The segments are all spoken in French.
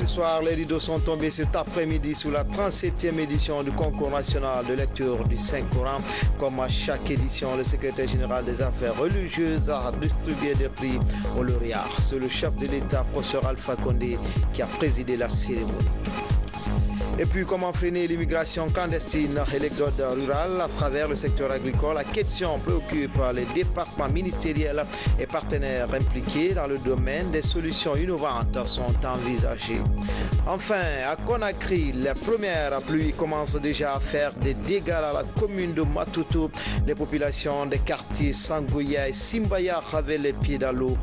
Ce soir, les rideaux sont tombés cet après-midi sous la 37e édition du concours national de lecture du Saint-Coran. Comme à chaque édition, le secrétaire général des affaires religieuses a distribué des prix aux lauréats. C'est le chef de l'État, professeur Alpha Condé, qui a présidé la cérémonie. Et puis, comment freiner l'immigration clandestine et l'exode rural à travers le secteur agricole? La question préoccupe les départements ministériels et partenaires impliqués dans le domaine. Des solutions innovantes sont envisagées. Enfin, à Conakry, les premières pluies commencent déjà à faire des dégâts à la commune de Matutu. Les populations des quartiers Sangoya et Simbaya avaient les pieds dans l'eau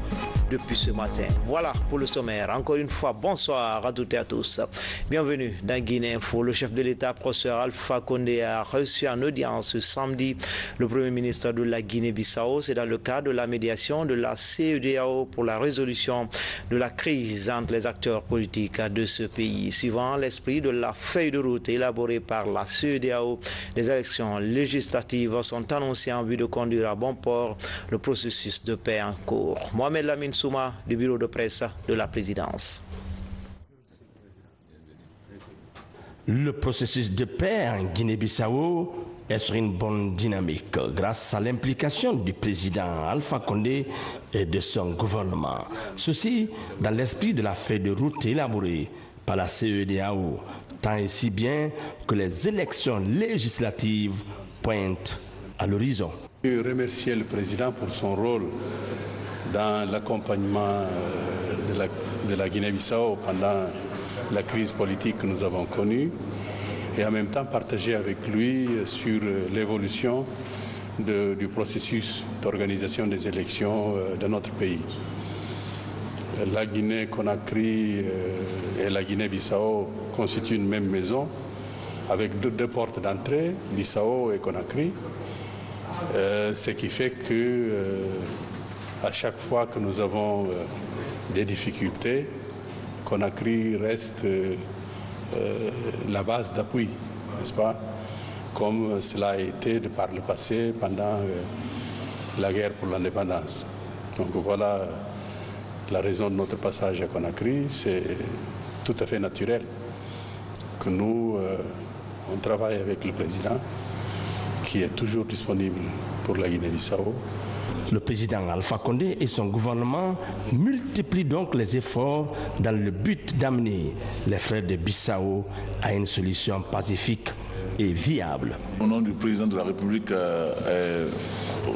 depuis ce matin. Voilà pour le sommaire. Encore une fois, bonsoir à toutes et à tous. Bienvenue dans Guinée Info. Le chef de l'État, professeur Alpha Condé, a reçu en audience ce samedi le Premier ministre de la Guinée-Bissau. C'est dans le cadre de la médiation de la CEDEAO pour la résolution de la crise entre les acteurs politiques de ce pays. Suivant l'esprit de la feuille de route élaborée par la CEDEAO, les élections législatives sont annoncées en vue de conduire à bon port le processus de paix en cours. Mohamed Lamine Souma du bureau de presse de la présidence. Le processus de paix en Guinée-Bissau est sur une bonne dynamique grâce à l'implication du président Alpha Condé et de son gouvernement. Ceci dans l'esprit de la feuille de route élaborée par la CEDEAO, tant et si bien que les élections législatives pointent à l'horizon. Je veux remercier le président pour son rôle dans l'accompagnement de la Guinée-Bissau pendant la crise politique que nous avons connue et en même temps partager avec lui sur l'évolution du processus d'organisation des élections de notre pays. La Guinée-Conakry et la Guinée-Bissau constituent une même maison avec deux portes d'entrée, Bissau et Conakry, ce qui fait que à chaque fois que nous avons des difficultés, Conakry reste la base d'appui, n'est-ce pas? Comme cela a été de par le passé pendant la guerre pour l'indépendance. Donc voilà la raison de notre passage à Conakry. C'est tout à fait naturel que nous, on travaille avec le président qui est toujours disponible pour la Guinée-Bissau. Le président Alpha Condé et son gouvernement multiplient donc les efforts dans le but d'amener les frères de Bissau à une solution pacifique et viable. Au nom du président de la République,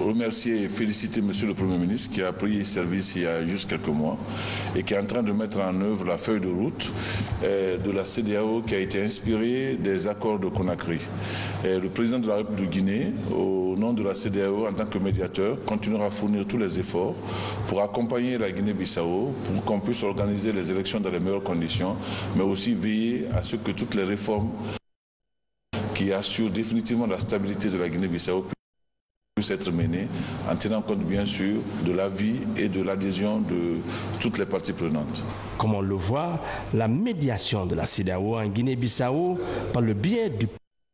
remercier et féliciter Monsieur le Premier ministre qui a pris service il y a juste quelques mois et qui est en train de mettre en œuvre la feuille de route de la CEDEAO qui a été inspirée des accords de Conakry. Le président de la République de Guinée, au nom de la CEDEAO en tant que médiateur, continuera à fournir tous les efforts pour accompagner la Guinée-Bissau pour qu'on puisse organiser les élections dans les meilleures conditions, mais aussi veiller à ce que toutes les réformes qui assure définitivement la stabilité de la Guinée-Bissau puisse être menée en tenant compte bien sûr de l'avis et de l'adhésion de toutes les parties prenantes. Comme on le voit, la médiation de la CEDEAO en Guinée-Bissau par le biais du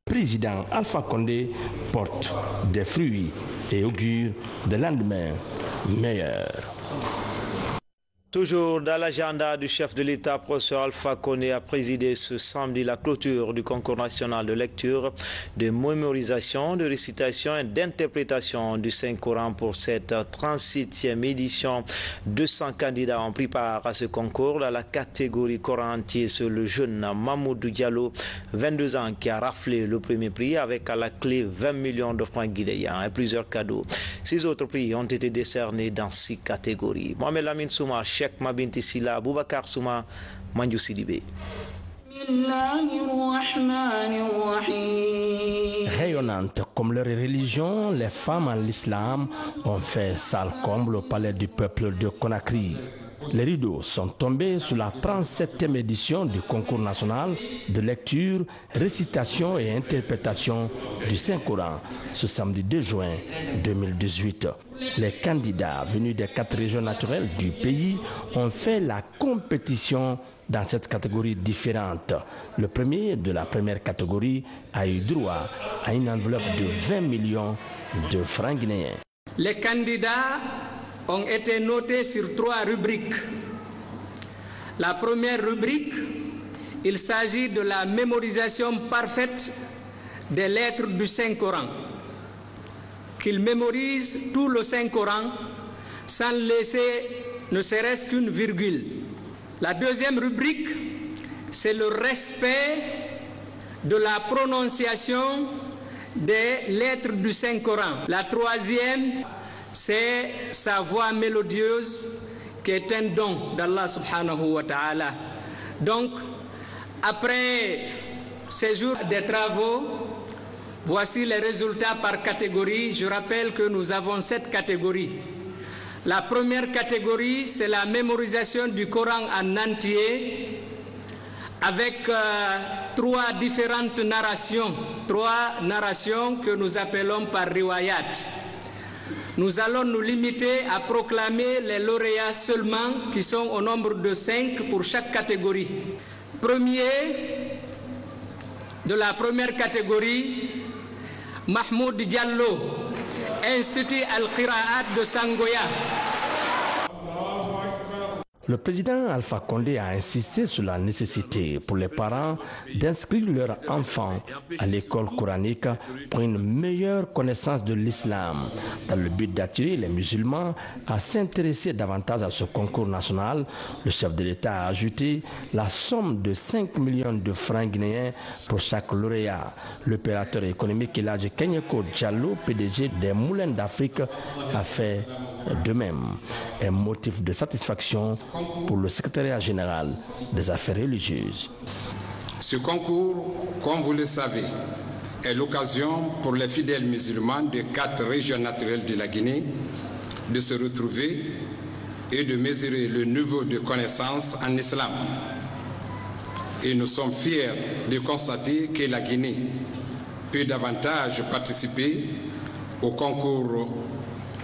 président Alpha Condé porte des fruits et augure des lendemains meilleurs. Toujours dans l'agenda du chef de l'État, professeur Alpha Condé a présidé ce samedi la clôture du concours national de lecture, de mémorisation, de récitation et d'interprétation du Saint-Coran pour cette 37e édition. 200 candidats ont pris part à ce concours dans la catégorie Coran entier sur le jeune Mamoudou Diallo, 22 ans, qui a raflé le premier prix avec à la clé 20 millions de francs guinéens et plusieurs cadeaux. 6 autres prix ont été décernés dans 6 catégories. Mohamed Lamine Souma, Cheikh Mabinti Silla, Boubacar Souma, Mandiou Sidibé. Rayonnantes comme leur religion, les femmes en l'islam ont fait salle comble au palais du peuple de Conakry. Les rideaux sont tombés sur la 37e édition du concours national de lecture, récitation et interprétation du Saint-Coran ce samedi 2 juin 2018. Les candidats venus des 4 régions naturelles du pays ont fait la compétition dans cette catégorie différente. Le premier de la première catégorie a eu droit à une enveloppe de 20 millions de francs guinéens. Les candidats ont été notés sur 3 rubriques. La première rubrique il s'agit de la mémorisation parfaite des lettres du Saint-Coran. Qu'ils mémorisent tout le Saint-Coran sans laisser ne serait-ce qu'une virgule. La deuxième rubrique, c'est le respect de la prononciation des lettres du Saint-Coran. La troisième, c'est sa voix mélodieuse qui est un don d'Allah subhanahu wa ta'ala. Donc, après ces jours de travaux, voici les résultats par catégorie. Je rappelle que nous avons 7 catégories. La première catégorie, c'est la mémorisation du Coran en entier avec 3 différentes narrations, 3 narrations que nous appelons par riwayat. Nous allons nous limiter à proclamer les lauréats seulement, qui sont au nombre de 5 pour chaque catégorie. Premier de la première catégorie, Mahmoud Diallo, Institut Al-Qira'at de Sangoya. Le président Alpha Condé a insisté sur la nécessité pour les parents d'inscrire leurs enfants à l'école coranique pour une meilleure connaissance de l'islam, dans le but d'attirer les musulmans à s'intéresser davantage à ce concours national. Le chef de l'État a ajouté la somme de 5 millions de francs guinéens pour chaque lauréat. L'opérateur économique Elhadji Kenyeko Diallo, PDG des Moulins d'Afrique, a fait de même. Un motif de satisfaction pour le secrétariat général des affaires religieuses. Ce concours, comme vous le savez, est l'occasion pour les fidèles musulmans des 4 régions naturelles de la Guinée de se retrouver et de mesurer le niveau de connaissance en islam. Et nous sommes fiers de constater que la Guinée peut davantage participer au concours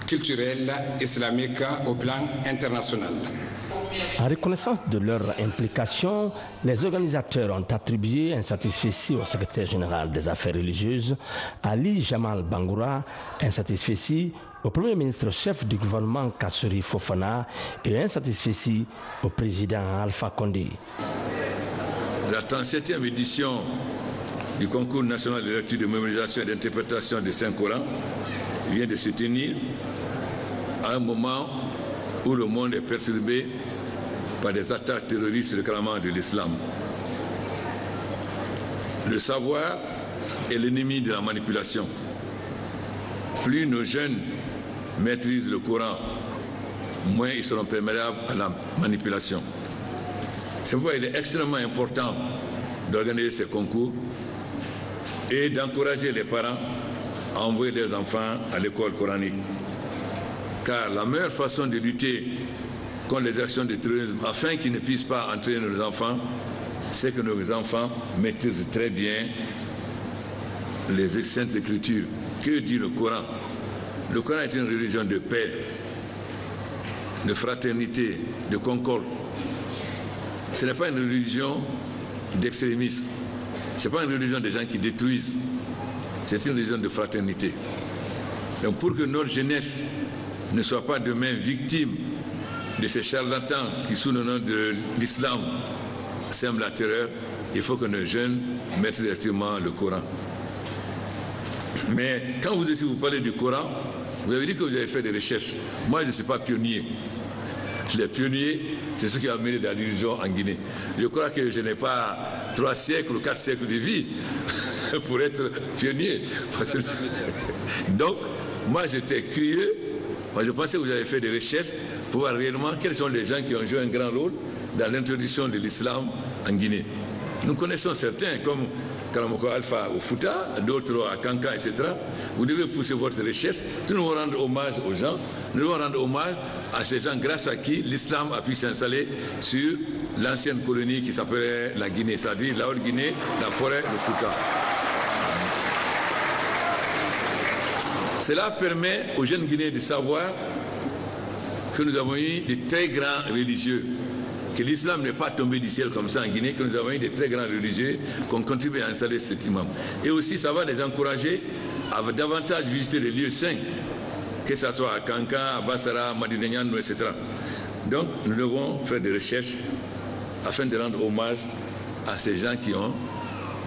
culturel islamique au plan international. En reconnaissance de leur implication, les organisateurs ont attribué un satisfecit au secrétaire général des affaires religieuses, Ali Jamal Bangoura, un satisfecit au premier ministre chef du gouvernement Kassori Fofana et un satisfecit au président Alpha Condé. La 37e édition du concours national de lecture, de mémorisation et d'interprétation du Saint-Coran vient de se tenir à un moment où le monde est perturbé par des attaques terroristes réclamant de l'islam. Le savoir est l'ennemi de la manipulation. Plus nos jeunes maîtrisent le Coran, moins ils seront perméables à la manipulation. C'est pourquoi il est extrêmement important d'organiser ces concours et d'encourager les parents à envoyer leurs enfants à l'école coranique. Car la meilleure façon de lutter contre les actions de terrorisme, afin qu'ils ne puissent pas entraîner nos enfants, c'est que nos enfants maîtrisent très bien les saintes écritures. Que dit le Coran? Le Coran est une religion de paix, de fraternité, de concorde. Ce n'est pas une religion d'extrémistes. Ce n'est pas une religion des gens qui détruisent. C'est une religion de fraternité. Donc pour que notre jeunesse ne soit pas demain victime de ces charlatans qui, sous le nom de l'islam, sèment la terreur, il faut que nos jeunes maîtrisent effectivement le Coran. Mais quand vous parlez du Coran, vous avez dit que vous avez fait des recherches. Moi, je ne suis pas pionnier. Les pionniers, c'est ceux qui ont amené la religion en Guinée. Je crois que je n'ai pas 3 siècles ou 4 siècles de vie pour être pionnier. Donc, moi, j'étais curieux. Moi, je pensais que vous avez fait des recherches pour voir réellement quels sont les gens qui ont joué un grand rôle dans l'introduction de l'islam en Guinée. Nous connaissons certains, comme Karamoko Alpha au Fouta, d'autres à Kanka, etc. Vous devez pousser votre recherche. Nous devons rendre hommage aux gens. Nous devons rendre hommage à ces gens grâce à qui l'islam a pu s'installer sur l'ancienne colonie qui s'appelait la Guinée, c'est-à-dire la Haute-Guinée, la forêt, le Fouta. Cela permet aux jeunes Guinéens de savoir que nous avons eu des très grands religieux, que l'islam n'est pas tombé du ciel comme ça en Guinée, que nous avons eu des très grands religieux qui ont contribué à installer cet imam. Et aussi, ça va les encourager à davantage visiter les lieux saints, que ce soit à Kanka, à Bassara, Madinegnan, etc. Donc, nous devons faire des recherches afin de rendre hommage à ces gens qui ont...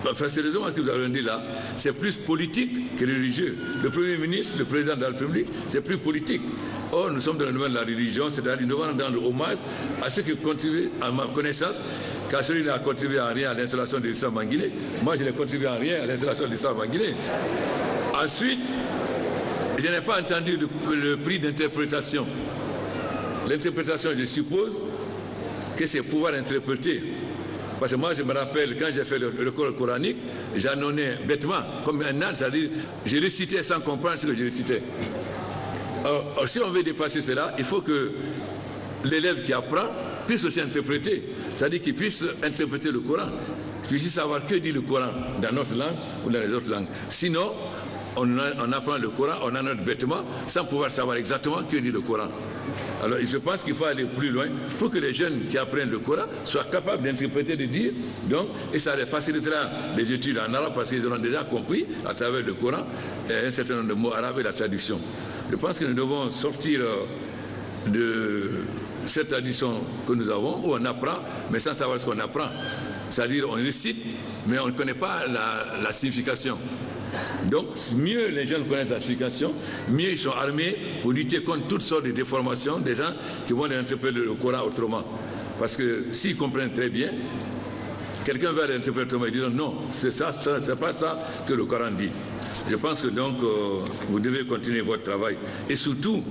Enfin, sérieusement, ce que vous avez dit là, c'est plus politique que religieux. Le Premier ministre, le Président de la République, c'est plus politique. Or, nous sommes dans le domaine de la religion, c'est-à-dire nous devons rendre hommage à ceux qui contribuent, à ma connaissance, car celui-là n'a contribué en rien à l'installation de l'islam en Guinée. Moi, je n'ai contribué en rien à l'installation de l'islam en Guinée. Ensuite, je n'ai pas entendu le prix d'interprétation. L'interprétation, je suppose que c'est pouvoir interpréter. Parce que moi, je me rappelle, quand j'ai fait l'école coranique, j'annonnais bêtement, comme un âne, c'est-à-dire, je récitais sans comprendre ce que je récitais. Alors, si on veut dépasser cela, il faut que l'élève qui apprend puisse aussi interpréter, c'est-à-dire qu'il puisse interpréter le Coran, qu'il puisse savoir que dit le Coran dans notre langue ou dans les autres langues. Sinon, on apprend le Coran, on en a bêtement, sans pouvoir savoir exactement que dit le Coran. Alors, je pense qu'il faut aller plus loin pour que les jeunes qui apprennent le Coran soient capables d'interpréter, de dire, donc, et ça les facilitera les études en arabe parce qu'ils auront déjà compris à travers le Coran un certain nombre de mots arabes et la traduction. Je pense que nous devons sortir de cette tradition que nous avons où on apprend, mais sans savoir ce qu'on apprend. C'est-à-dire, on récite, mais on ne connaît pas la signification. Donc, mieux les jeunes connaissent la signification, mieux ils sont armés pour lutter contre toutes sortes de déformations des gens qui vont interpréter le Coran autrement. Parce que s'ils comprennent très bien, quelqu'un va l'interpréter autrement et dire non, c'est pas ça que le Coran dit. Je pense que donc vous devez continuer votre travail et surtout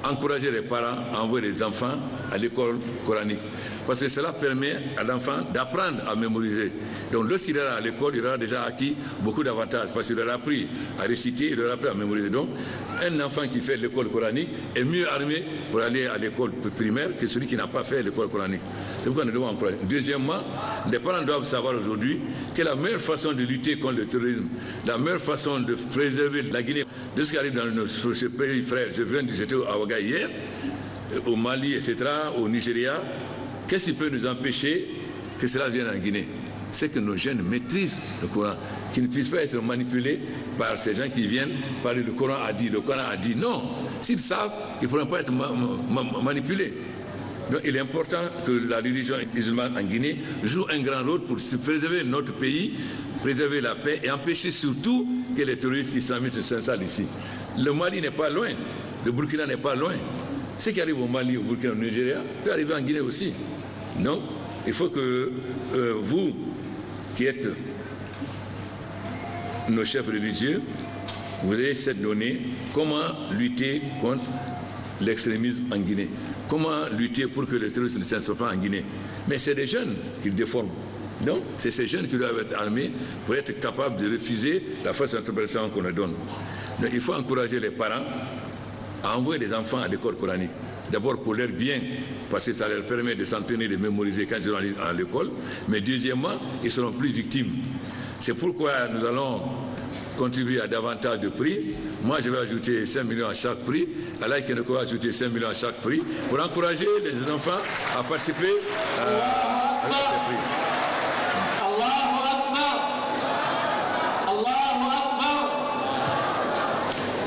encourager les parents à envoyer les enfants à l'école coranique. Parce que cela permet à l'enfant d'apprendre à mémoriser. Donc lorsqu'il ira à l'école, il aura déjà acquis beaucoup d'avantages parce qu'il aura appris à réciter, il aura appris à mémoriser. Donc un enfant qui fait l'école coranique est mieux armé pour aller à l'école primaire que celui qui n'a pas fait l'école coranique. C'est pourquoi nous devons encourager. Deuxièmement, les parents doivent savoir aujourd'hui que la meilleure façon de lutter contre le terrorisme, la meilleure façon de préserver la Guinée de ce qui arrive dans ce pays frère, j'étais à Ouaga hier, au Mali, etc., au Nigeria. Qu'est-ce qui peut nous empêcher que cela vienne en Guinée? C'est que nos jeunes maîtrisent le Coran, qu'ils ne puissent pas être manipulés par ces gens qui viennent parler le Coran a dit, le Coran a dit. Non, s'ils savent, ils ne pourront pas être manipulés. Donc il est important que la religion musulmane en Guinée joue un grand rôle pour préserver notre pays, préserver la paix et empêcher surtout que les terroristes islamistes s'installent ici. Le Mali n'est pas loin, le Burkina n'est pas loin. Ce qui arrive au Mali, au Burkina, au Nigeria, peut arriver en Guinée aussi. Donc, il faut que vous, qui êtes nos chefs religieux, vous ayez cette donnée, comment lutter contre l'extrémisme en Guinée. Comment lutter pour que les terroristes ne s'installent pas en Guinée. Mais c'est des jeunes qui le déforment. Donc, c'est ces jeunes qui doivent être armés pour être capables de refuser la fausse interprétation qu'on leur donne. Donc, il faut encourager les parents à envoyer les enfants à l'école coranique. D'abord pour leur bien, parce que ça leur permet de s'entraîner, de mémoriser quand ils sont à l'école. Mais deuxièmement, ils seront plus victimes. C'est pourquoi nous allons contribuer à davantage de prix. Moi, je vais ajouter 5 millions à chaque prix. Allah Keneko va ajouter 5 millions à chaque prix pour encourager les enfants à participer à ces prix.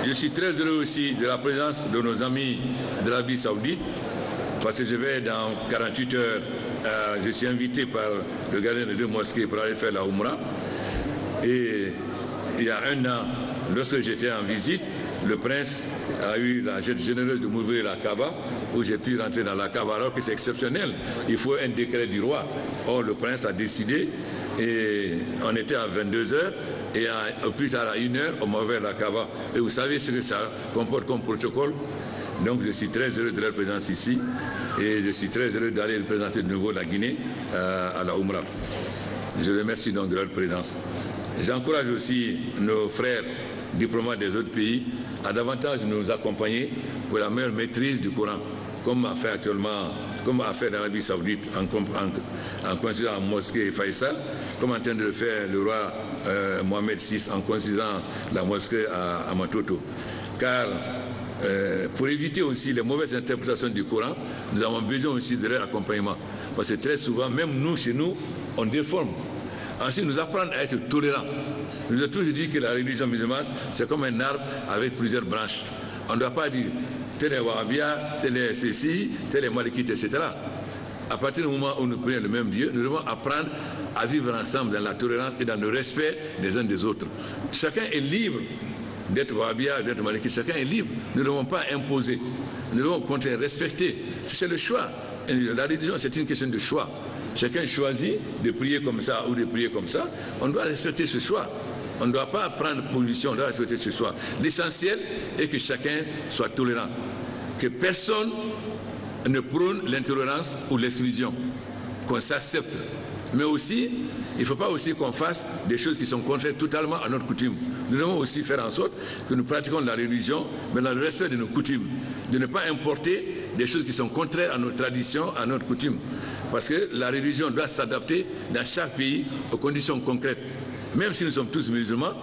Je suis très heureux aussi de la présence de nos amis de l'Arabie Saoudite parce que je vais dans 48 heures, je suis invité par le gardien de 2 mosquées pour aller faire la Oumra. Et il y a 1 an, lorsque j'étais en visite, le prince a eu la geste généreuse de m'ouvrir la Kaaba, où j'ai pu rentrer dans la Kaaba, alors que c'est exceptionnel. Il faut un décret du roi. Or, le prince a décidé, et on était à 22 heures, et plus tard à 1 heure, on m'a ouvert la Kaaba. Et vous savez ce que ça comporte comme protocole. Donc je suis très heureux de leur présence ici, et je suis très heureux d'aller représenter de nouveau la Guinée à la Oumra. Je remercie donc de leur présence. J'encourage aussi nos frères diplomates des autres pays à davantage nous accompagner pour la meilleure maîtrise du Coran, comme a fait actuellement, comme a fait l'Arabie Saoudite en construisant la mosquée Faisal, comme en train de le faire le roi Mohamed VI en construisant la mosquée à Matoto. Car pour éviter aussi les mauvaises interprétations du Coran, nous avons besoin aussi de leur accompagnement. Parce que très souvent, même nous, chez nous, on déforme. Ensuite, nous apprendre à être tolérants. Nous avons toujours dit que la religion musulmane, c'est comme un arbre avec plusieurs branches. On ne doit pas dire tel est Wahhabia, tel est ceci, tel est Malikite, etc. À partir du moment où nous prions le même Dieu, nous devons apprendre à vivre ensemble dans la tolérance et dans le respect des uns des autres. Chacun est libre d'être wahhabia, d'être maliki, chacun est libre. Nous ne devons pas imposer, nous devons au contraire respecter. C'est le choix. La religion, c'est une question de choix. Chacun choisit de prier comme ça ou de prier comme ça. On doit respecter ce choix. On ne doit pas prendre position, on doit respecter ce choix. L'essentiel est que chacun soit tolérant. Que personne ne prône l'intolérance ou l'exclusion. Qu'on s'accepte. Mais aussi, il ne faut pas aussi qu'on fasse des choses qui sont contraires totalement à notre coutume. Nous devons aussi faire en sorte que nous pratiquons la religion, mais dans le respect de nos coutumes. De ne pas importer des choses qui sont contraires à nos traditions, à notre coutume. Parce que la religion doit s'adapter dans chaque pays aux conditions concrètes. Même si nous sommes tous musulmans,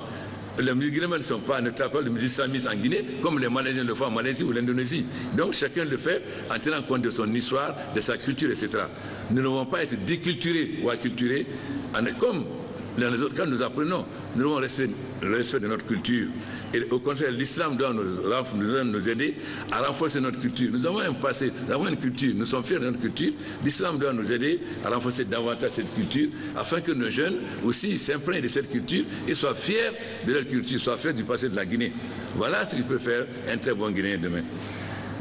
les musulmans ne travaillent pas les islamistes en Guinée comme les Malaisiens le font en Malaisie ou l'Indonésie. Donc chacun le fait en tenant compte de son histoire, de sa culture, etc. Nous ne devons pas être déculturés ou acculturés comme dans les autres cas nous apprenons. Nous devons respecter le respect de notre culture. Et au contraire, l'islam doit nous aider à renforcer notre culture. Nous avons un passé, nous avons une culture, nous sommes fiers de notre culture. L'islam doit nous aider à renforcer davantage cette culture afin que nos jeunes aussi s'imprègnent de cette culture et soient fiers de leur culture, soient fiers du passé de la Guinée. Voilà ce qui peut faire un très bon Guinéen demain.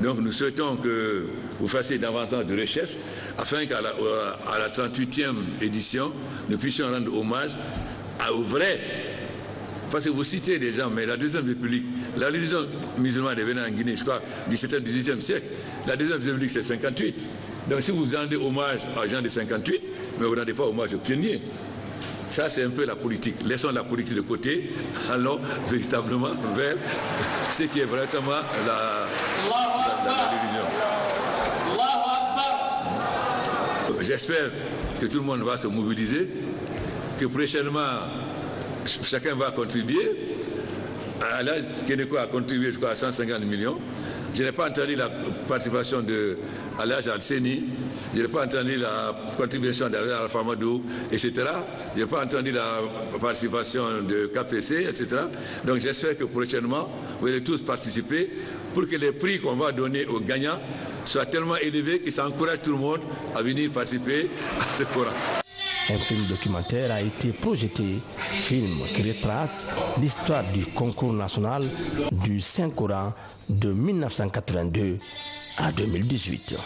Donc nous souhaitons que vous fassiez davantage de recherches afin qu'à la 38e édition, nous puissions rendre hommage au vrai. Parce que vous citez des gens, mais la Deuxième République, la religion musulmane est venue en Guinée, je crois, 17e, 18e siècle. La Deuxième République, c'est 58. Donc si vous rendez hommage aux gens de 58, mais vous ne rendez pas hommage aux pionniers. Ça, c'est un peu la politique. Laissons la politique de côté, allons véritablement vers ce qui est vraiment la religion. J'espère que tout le monde va se mobiliser, que prochainement, chacun va contribuer. Là, Kénéko a contribué, je crois, à 150 millions. Je n'ai pas entendu la participation de Alhaj Al-Seni, je n'ai pas entendu la contribution d'Al-Famadou, etc. Je n'ai pas entendu la participation de KPC, etc. Donc j'espère que prochainement, vous allez tous participer pour que les prix qu'on va donner aux gagnants soient tellement élevés que ça encourage tout le monde à venir participer à ce Coran. Un film documentaire a été projeté, film qui retrace l'histoire du concours national du Saint-Coran de 1982 à 2018.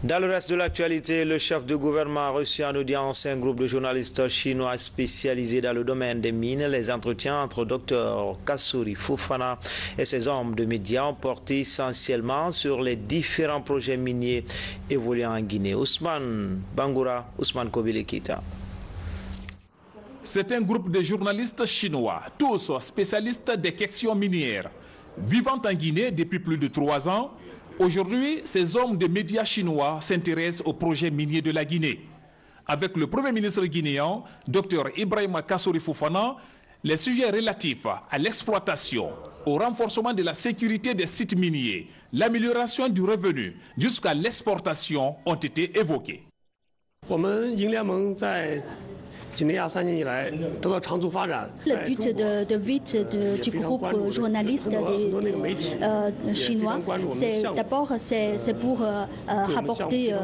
Dans le reste de l'actualité, le chef de gouvernement a reçu en audience un groupe de journalistes chinois spécialisés dans le domaine des mines. Les entretiens entre Dr Kassouri Fofana et ses hommes de médias ont porté essentiellement sur les différents projets miniers évoluant en Guinée. Ousmane Bangoura, Ousmane Kobile Keita. C'est un groupe de journalistes chinois, tous spécialistes des questions minières. Vivant en Guinée depuis plus de 3 ans, aujourd'hui, ces hommes de médias chinois s'intéressent au projet minier de la Guinée. Avec le Premier ministre guinéen, Dr Ibrahima Kassouri Fofana, les sujets relatifs à l'exploitation, au renforcement de la sécurité des sites miniers, l'amélioration du revenu jusqu'à l'exportation ont été évoqués. Le but de vie du groupe journaliste chinois, c'est d'abord pour rapporter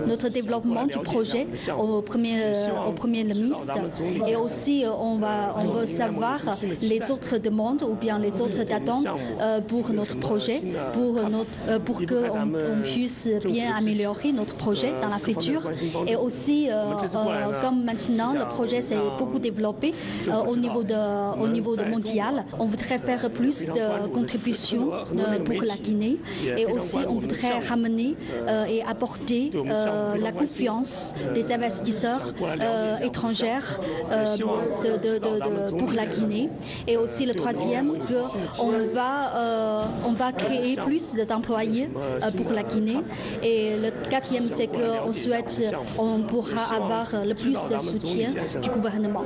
notre développement du projet au premier ministre. Et aussi, on veut savoir les autres demandes ou bien les autres attentes pour notre projet, pour qu'on puisse bien améliorer notre projet dans la future. Et aussi, comme maintenant le projet s'est beaucoup développé au niveau mondial, on voudrait faire plus de contributions pour la Guinée et aussi on voudrait ramener et apporter la confiance des investisseurs étrangers pour la Guinée. Et aussi le troisième, qu'on va créer plus d'employés pour la Guinée. Et le quatrième, c'est qu'on souhaite on pourra avoir le plus de soutien du gouvernement.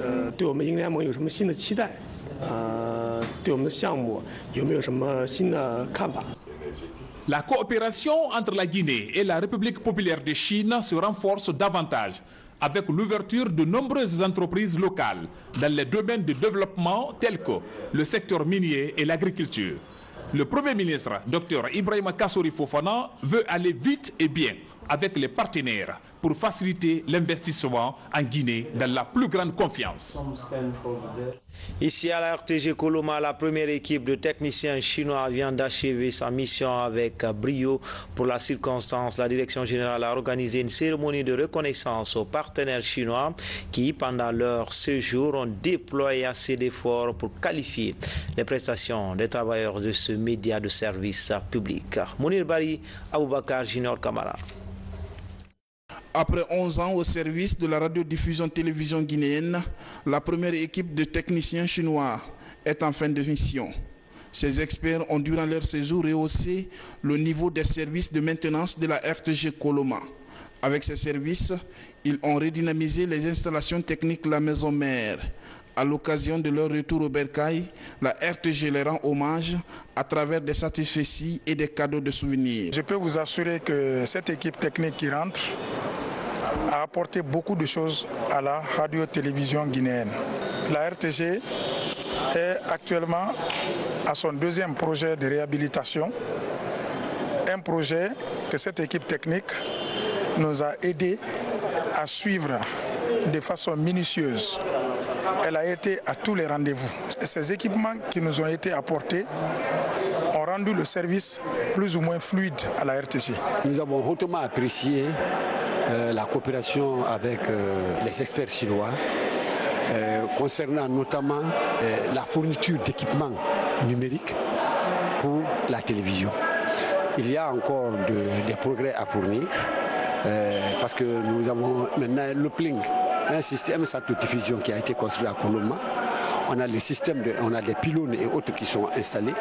La coopération entre la Guinée et la République populaire de Chine se renforce davantage avec l'ouverture de nombreuses entreprises locales dans les domaines de développement tels que le secteur minier et l'agriculture. Le Premier ministre, Dr Ibrahima Kassory Fofana, veut aller vite et bien avec les partenaires pour faciliter l'investissement en Guinée dans la plus grande confiance. Ici à la RTG Coloma, la première équipe de techniciens chinois vient d'achever sa mission avec brio. Pour la circonstance, la direction générale a organisé une cérémonie de reconnaissance aux partenaires chinois qui, pendant leur séjour, ont déployé assez d'efforts pour qualifier les prestations des travailleurs de ce média de service public. Mounir Bari, Aboubakar Junior Kamara. Après 11 ans au service de la radiodiffusion-télévision guinéenne, la première équipe de techniciens chinois est en fin de mission. Ces experts ont, durant leur séjour, rehaussé le niveau des services de maintenance de la RTG Coloma. Avec ces services, ils ont redynamisé les installations techniques de la maison mère. À l'occasion de leur retour au Bercail, la RTG les rend hommage à travers des satisfecits et des cadeaux de souvenirs. Je peux vous assurer que cette équipe technique qui rentre a apporté beaucoup de choses à la radio-télévision guinéenne. La RTG est actuellement à son deuxième projet de réhabilitation, un projet que cette équipe technique nous a aidé à suivre de façon minutieuse. Elle a été à tous les rendez-vous. Ces équipements qui nous ont été apportés ont rendu le service plus ou moins fluide à la RTG. Nous avons hautement apprécié la coopération avec les experts chinois concernant notamment la fourniture d'équipements numériques pour la télévision. Il y a encore des progrès à fournir parce que nous avons maintenant l'uplink, un système centre-diffusion qui a été construit à Coloma. On a les systèmes, on a les pylônes et autres qui sont installés.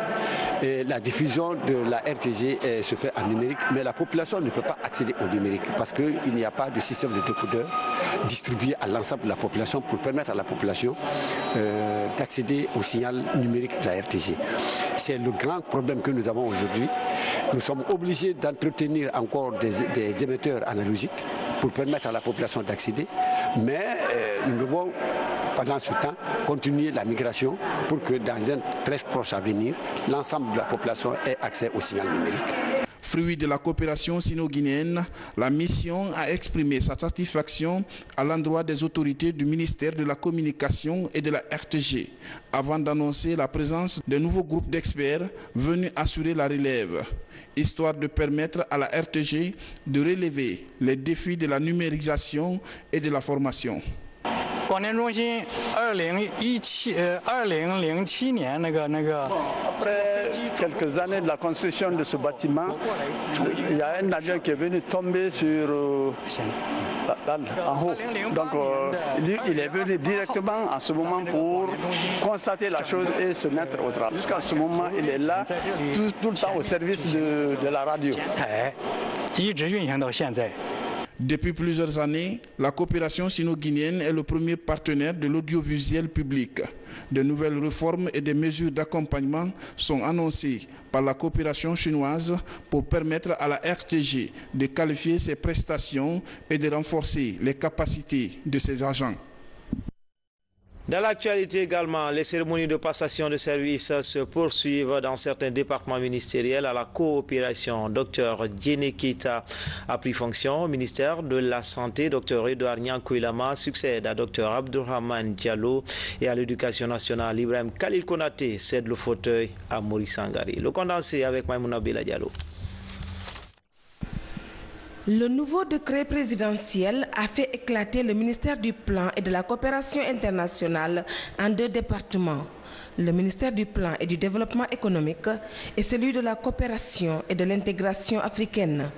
Et la diffusion de la RTG se fait en numérique, mais la population ne peut pas accéder au numérique parce qu'il n'y a pas de système de décodeur distribué à l'ensemble de la population pour permettre à la population d'accéder au signal numérique de la RTG. C'est le grand problème que nous avons aujourd'hui. Nous sommes obligés d'entretenir encore des émetteurs analogiques pour permettre à la population d'accéder, mais nous devons pendant ce temps continuer la migration pour que dans un très proche avenir, l'ensemble de la population ait accès au signal numérique. Fruit de la coopération sino-guinéenne, la mission a exprimé sa satisfaction à l'endroit des autorités du ministère de la Communication et de la RTG, avant d'annoncer la présence d'un nouveau groupe d'experts venus assurer la relève, histoire de permettre à la RTG de relever les défis de la numérisation et de la formation. Après quelques années de la construction de ce bâtiment, il y a un avion qui est venu tomber sur en haut. Donc il est venu directement en ce moment pour constater la chose et se mettre au travail. Jusqu'à ce moment, il est là tout le temps au service de la radio. Depuis plusieurs années, la coopération sino-guinéenne est le premier partenaire de l'audiovisuel public. De nouvelles réformes et des mesures d'accompagnement sont annoncées par la coopération chinoise pour permettre à la RTG de qualifier ses prestations et de renforcer les capacités de ses agents. Dans l'actualité également, les cérémonies de passation de services se poursuivent dans certains départements ministériels à la coopération. Dr Diéné Keita a pris fonction au ministère de la Santé. Dr Edouard Nyankouilama succède à Dr Abdourahmane Diallo et à l'éducation nationale. Ibrahim Khalil Konaté cède le fauteuil à Maurice Sangari. Le condensé avec Maïmouna Bela Diallo. Le nouveau décret présidentiel a fait éclater le ministère du Plan et de la Coopération internationale en deux départements. Le ministère du Plan et du Développement économique et celui de la Coopération et de l'intégration africaine.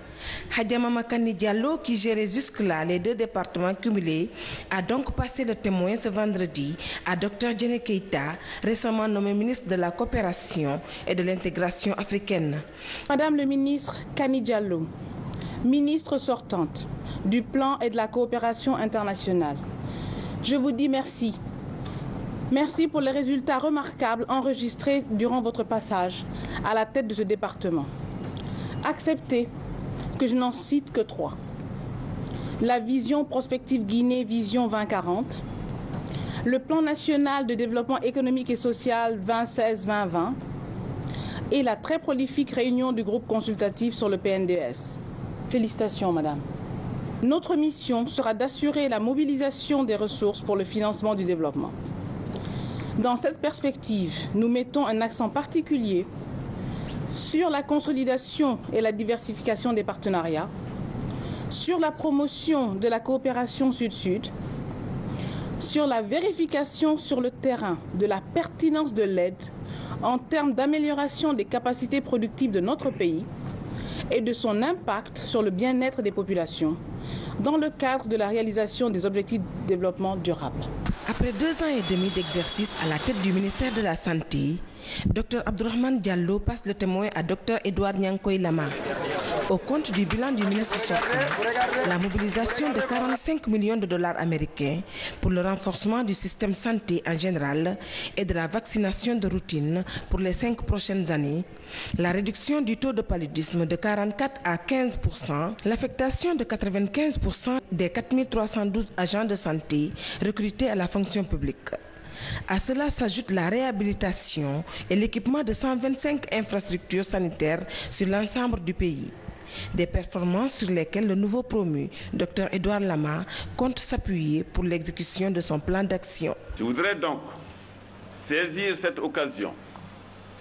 Hadjama Makani Diallo, qui gérait jusque-là les deux départements cumulés, a donc passé le témoin ce vendredi à Dr Diéné Keita, récemment nommé ministre de la Coopération et de l'intégration africaine. Madame le ministre Kani Diallo, ministre sortante du Plan et de la Coopération internationale, je vous dis merci. Merci pour les résultats remarquables enregistrés durant votre passage à la tête de ce département. Acceptez que je n'en cite que 3. La vision prospective Guinée Vision 2040, le Plan national de développement économique et social 2016-2020, et la très prolifique réunion du groupe consultatif sur le PNDS. Félicitations, Madame. Notre mission sera d'assurer la mobilisation des ressources pour le financement du développement. Dans cette perspective, nous mettons un accent particulier sur la consolidation et la diversification des partenariats, sur la promotion de la coopération Sud-Sud, sur la vérification sur le terrain de la pertinence de l'aide en termes d'amélioration des capacités productives de notre pays et de son impact sur le bien-être des populations dans le cadre de la réalisation des objectifs de développement durable. Après 2 ans et demi d'exercice à la tête du ministère de la Santé, Dr Abdourahmane Diallo passe le témoin à Dr Edouard Nyankoy Lama. Au compte du bilan du ministre sortant, la mobilisation de 45 millions de dollars américains pour le renforcement du système santé en général et de la vaccination de routine pour les 5 prochaines années, la réduction du taux de paludisme de 44 à 15%, l'affectation de 95% des 4312 agents de santé recrutés à la fonction publique. À cela s'ajoute la réhabilitation et l'équipement de 125 infrastructures sanitaires sur l'ensemble du pays. Des performances sur lesquelles le nouveau promu, Dr Edouard Lama, compte s'appuyer pour l'exécution de son plan d'action. Je voudrais donc saisir cette occasion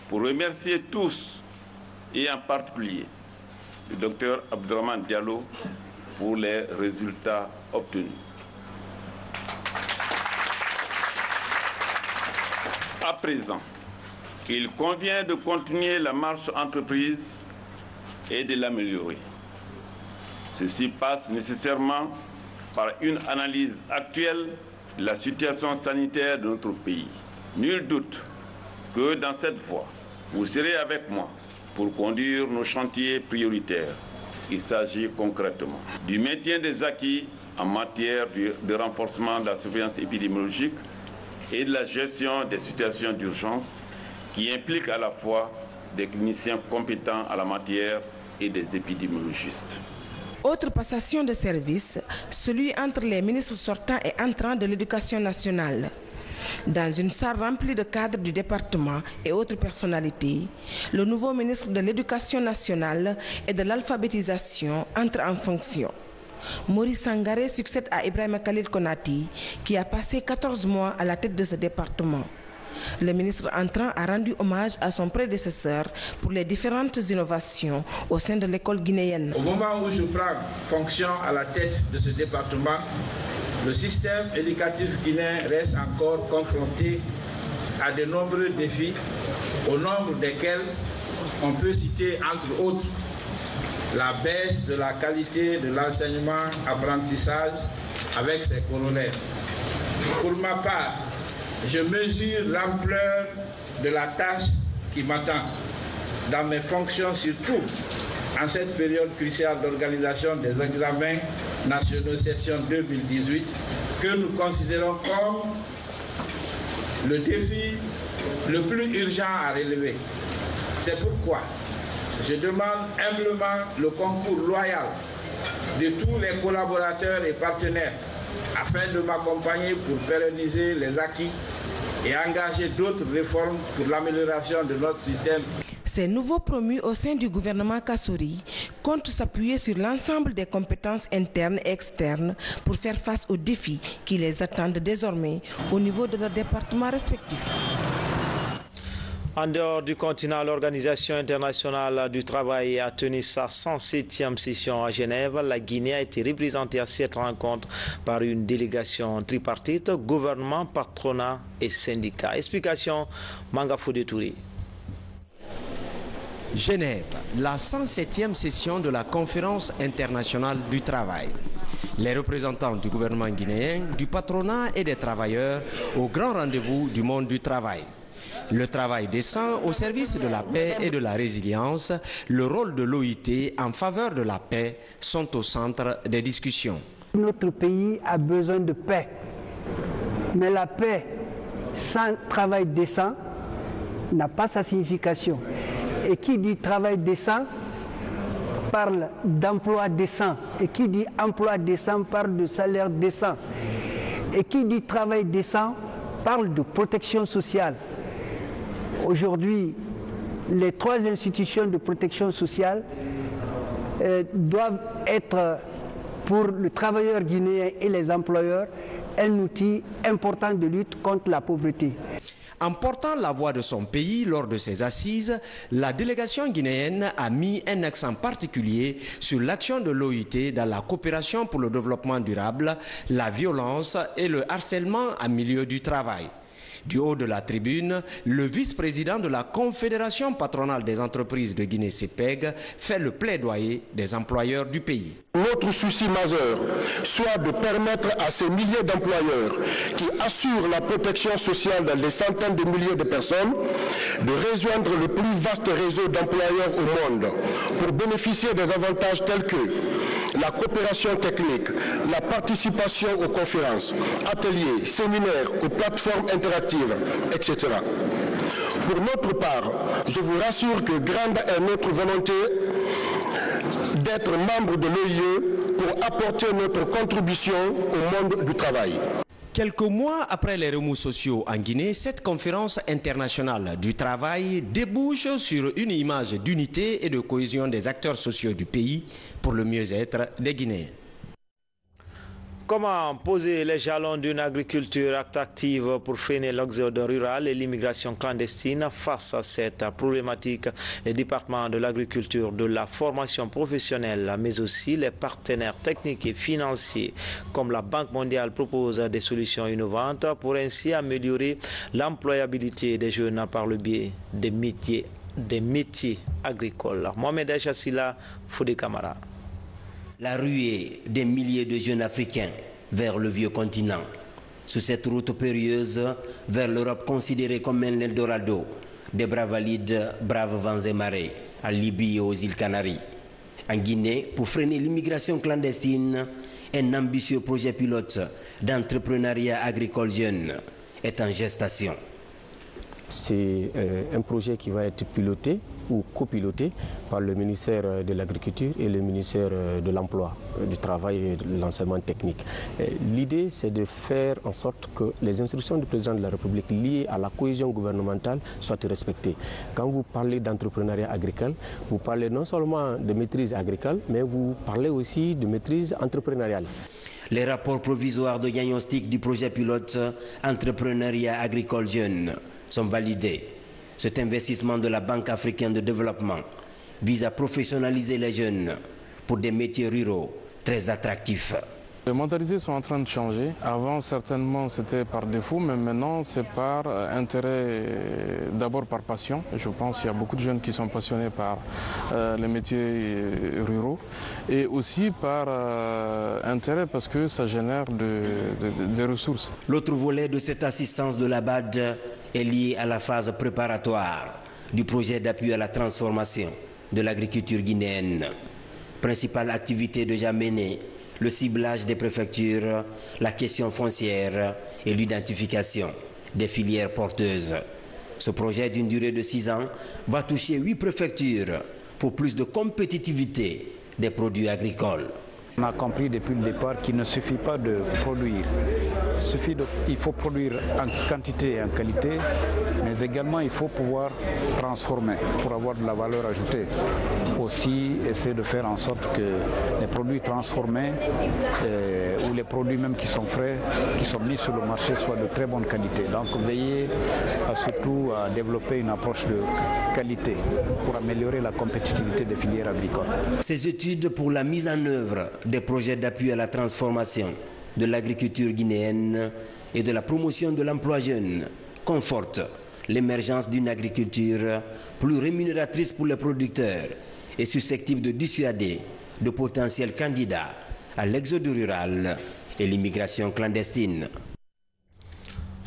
pour remercier tous, et en particulier le Dr Abdourahmane Diallo, pour les résultats obtenus. À présent, il convient de continuer la marche entreprise et de l'améliorer. Ceci passe nécessairement par une analyse actuelle de la situation sanitaire de notre pays. Nul doute que dans cette voie, vous serez avec moi pour conduire nos chantiers prioritaires. Il s'agit concrètement du maintien des acquis en matière de renforcement de la surveillance épidémiologique et de la gestion des situations d'urgence qui impliquent à la fois des cliniciens compétents à la matière et des épidémiologistes. Autre passation de service, celui entre les ministres sortants et entrants de l'Éducation nationale. Dans une salle remplie de cadres du département et autres personnalités, le nouveau ministre de l'Éducation nationale et de l'alphabétisation entre en fonction. Maurice Sangaré succède à Ibrahima Khalil Konati, qui a passé 14 mois à la tête de ce département. Le ministre entrant a rendu hommage à son prédécesseur pour les différentes innovations au sein de l'école guinéenne. Au moment où je prends fonction à la tête de ce département, le système éducatif guinéen reste encore confronté à de nombreux défis, au nombre desquels on peut citer entre autres la baisse de la qualité de l'enseignement-apprentissage avec ses corollaires. Pour ma part, je mesure l'ampleur de la tâche qui m'attend dans mes fonctions, surtout en cette période cruciale d'organisation des examens nationaux session 2018, que nous considérons comme le défi le plus urgent à relever. C'est pourquoi je demande humblement le concours loyal de tous les collaborateurs et partenaires afin de m'accompagner pour pérenniser les acquis et engager d'autres réformes pour l'amélioration de notre système. Ces nouveaux promus au sein du gouvernement Kassory comptent s'appuyer sur l'ensemble des compétences internes et externes pour faire face aux défis qui les attendent désormais au niveau de leurs départements respectifs. En dehors du continent, l'Organisation internationale du travail a tenu sa 107e session à Genève. La Guinée a été représentée à cette rencontre par une délégation tripartite, gouvernement, patronat et syndicats. Explication, Mangafoude Touré. Genève, la 107e session de la Conférence internationale du travail. Les représentants du gouvernement guinéen, du patronat et des travailleurs au grand rendez-vous du monde du travail. Le travail décent au service de la paix et de la résilience, le rôle de l'OIT en faveur de la paix sont au centre des discussions. Notre pays a besoin de paix, mais la paix sans travail décent n'a pas sa signification. Et qui dit travail décent parle d'emploi décent. Et qui dit emploi décent parle de salaire décent. Et qui dit travail décent parle de protection sociale. Aujourd'hui, les 3 institutions de protection sociale doivent être, pour le travailleur guinéen et les employeurs, un outil important de lutte contre la pauvreté. En portant la voix de son pays lors de ces assises, la délégation guinéenne a mis un accent particulier sur l'action de l'OIT dans la coopération pour le développement durable, la violence et le harcèlement en milieu du travail. Du haut de la tribune, le vice-président de la Confédération patronale des entreprises de Guinée CEPEG fait le plaidoyer des employeurs du pays. Notre souci majeur soit de permettre à ces milliers d'employeurs qui assurent la protection sociale dans des centaines de milliers de personnes de rejoindre le plus vaste réseau d'employeurs au monde pour bénéficier des avantages tels que la coopération technique, la participation aux conférences, ateliers, séminaires, aux plateformes interactives, etc. Pour notre part, je vous rassure que grande est notre volonté d'être membre de l'OIE pour apporter notre contribution au monde du travail. Quelques mois après les remous sociaux en Guinée, cette conférence internationale du travail débouche sur une image d'unité et de cohésion des acteurs sociaux du pays pour le mieux-être des Guinéens. Comment poser les jalons d'une agriculture attractive pour freiner l'exode rural et l'immigration clandestine? Face à cette problématique, les départements de l'agriculture, de la formation professionnelle, mais aussi les partenaires techniques et financiers comme la Banque mondiale proposent des solutions innovantes pour ainsi améliorer l'employabilité des jeunes par le biais des métiers agricoles. Mohamed Achassila, Fodé Camara. La ruée des milliers de jeunes Africains vers le vieux continent. Sur cette route périlleuse vers l'Europe considérée comme un Eldorado, des bravalides, braves vents et marées, en Libye et aux îles Canaries. En Guinée, pour freiner l'immigration clandestine, un ambitieux projet pilote d'entrepreneuriat agricole jeune est en gestation. C'est un projet qui va être piloté ou copiloté par le ministère de l'Agriculture et le ministère de l'Emploi, du Travail et de l'Enseignement technique. L'idée, c'est de faire en sorte que les instructions du président de la République liées à la cohésion gouvernementale soient respectées. Quand vous parlez d'entrepreneuriat agricole, vous parlez non seulement de maîtrise agricole, mais vous parlez aussi de maîtrise entrepreneuriale. Les rapports provisoires de diagnostic du projet pilote Entrepreneuriat agricole jeune sont validés. Cet investissement de la Banque africaine de développement vise à professionnaliser les jeunes pour des métiers ruraux très attractifs. Les mentalités sont en train de changer. Avant, certainement, c'était par défaut, mais maintenant, c'est par intérêt, d'abord par passion. Je pense qu'il y a beaucoup de jeunes qui sont passionnés par les métiers ruraux et aussi par intérêt parce que ça génère des ressources. L'autre volet de cette assistance de la BAD est lié à la phase préparatoire du projet d'appui à la transformation de l'agriculture guinéenne. Principale activité déjà menée, le ciblage des préfectures, la question foncière et l'identification des filières porteuses. Ce projet d'une durée de 6 ans va toucher 8 préfectures pour plus de compétitivité des produits agricoles. On a compris depuis le départ qu'il ne suffit pas de produire. Il faut produire en quantité et en qualité, mais également il faut pouvoir transformer pour avoir de la valeur ajoutée. Aussi, essayer de faire en sorte que les produits transformés ou les produits même qui sont frais, qui sont mis sur le marché, soient de très bonne qualité. Donc veiller surtout à développer une approche de qualité pour améliorer la compétitivité des filières agricoles. Ces études pour la mise en œuvre des projets d'appui à la transformation de l'agriculture guinéenne et de la promotion de l'emploi jeune confortent l'émergence d'une agriculture plus rémunératrice pour les producteurs et susceptible de dissuader de potentiels candidats à l'exode rural et l'immigration clandestine.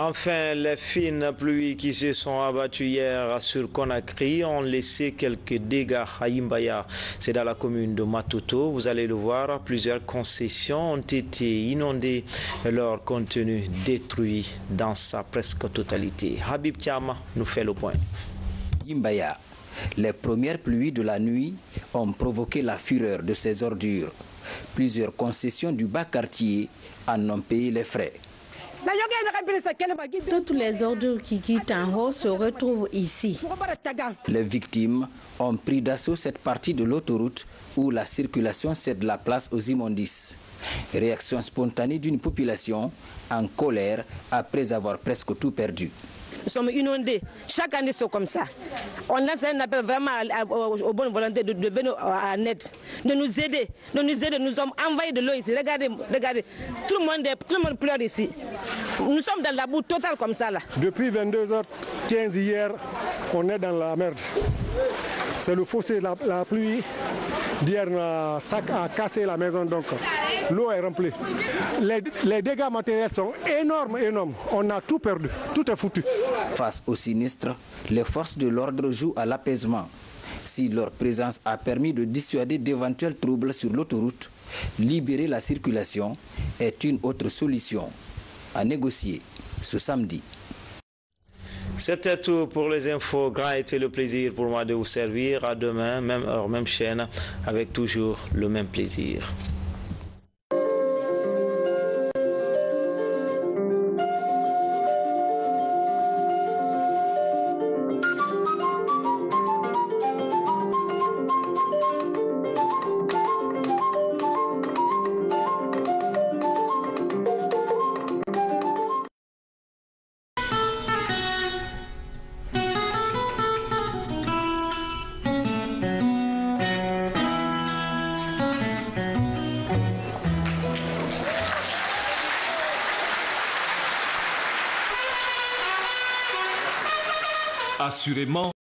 Enfin, les fines pluies qui se sont abattues hier sur Conakry ont laissé quelques dégâts à Imbaya. C'est dans la commune de Matoto. Vous allez le voir, plusieurs concessions ont été inondées et leur contenu détruit dans sa presque totalité. Habib Thiam nous fait le point. Imbaya, les premières pluies de la nuit ont provoqué la fureur de ces ordures. Plusieurs concessions du bas quartier en ont payé les frais. Toutes les ordures qui quittent en haut se retrouvent ici. Les victimes ont pris d'assaut cette partie de l'autoroute où la circulation cède la place aux immondices. Réaction spontanée d'une population en colère après avoir presque tout perdu. Nous sommes inondés. Chaque année, c'est comme ça. On lance un appel vraiment aux bonnes volontés de venir en aide, de nous aider, Nous sommes envahis de l'eau ici. Regardez, tout le monde pleure ici. Nous sommes dans la boue totale comme ça là. Depuis 22h15 hier, on est dans la merde. C'est le fossé, la pluie d'hier a cassé la maison, donc l'eau est remplie. Les dégâts matériels sont énormes. On a tout perdu, tout est foutu. Face au sinistre, les forces de l'ordre jouent à l'apaisement. Si leur présence a permis de dissuader d'éventuels troubles sur l'autoroute, libérer la circulation est une autre solution à négocier ce samedi. C'était tout pour les infos. Grand était le plaisir pour moi de vous servir. À demain, même heure, même chaîne, avec toujours le même plaisir. Assurément,